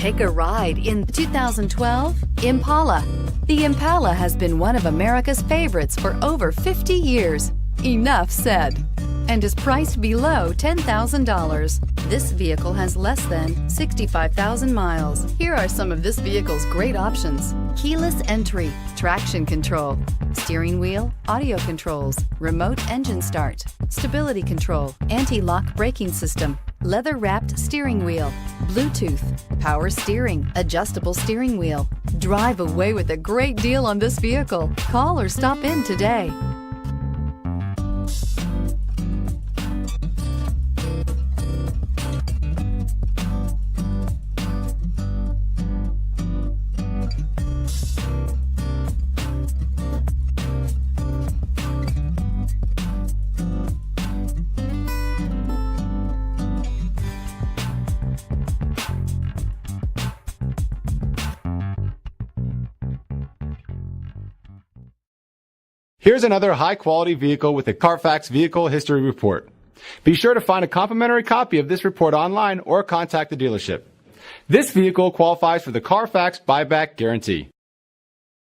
Take a ride in the 2012 Impala. The Impala has been one of America's favorites for over 50 years. Enough said. And is priced below $10,000. This vehicle has less than 65,000 miles. Here are some of this vehicle's great options: keyless entry, traction control, steering wheel audio controls, remote engine start, stability control, anti-lock braking system, leather-wrapped steering wheel, Bluetooth, power steering, adjustable steering wheel. Drive away with a great deal on this vehicle. Call or stop in today. Here's another high-quality vehicle with a Carfax Vehicle History Report. Be sure to find a complimentary copy of this report online or contact the dealership. This vehicle qualifies for the Carfax Buyback Guarantee.